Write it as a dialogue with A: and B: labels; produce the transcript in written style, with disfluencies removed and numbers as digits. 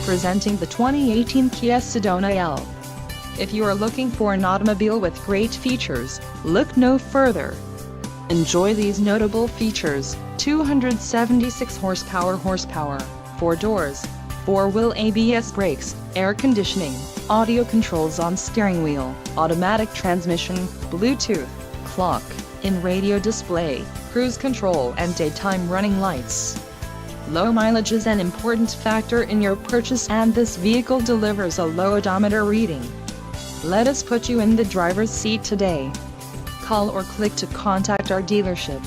A: Presenting the 2018 Kia Sedona L. If you are looking for an automobile with great features, look no further. Enjoy these notable features: 276 horsepower, 4 doors, 4-wheel ABS brakes, air conditioning, audio controls on steering wheel, automatic transmission, Bluetooth, clock, in-radio display, cruise control and daytime running lights. Low mileage is an important factor in your purchase, and this vehicle delivers a low odometer reading. Let us put you in the driver's seat today. Call or click to contact our dealership.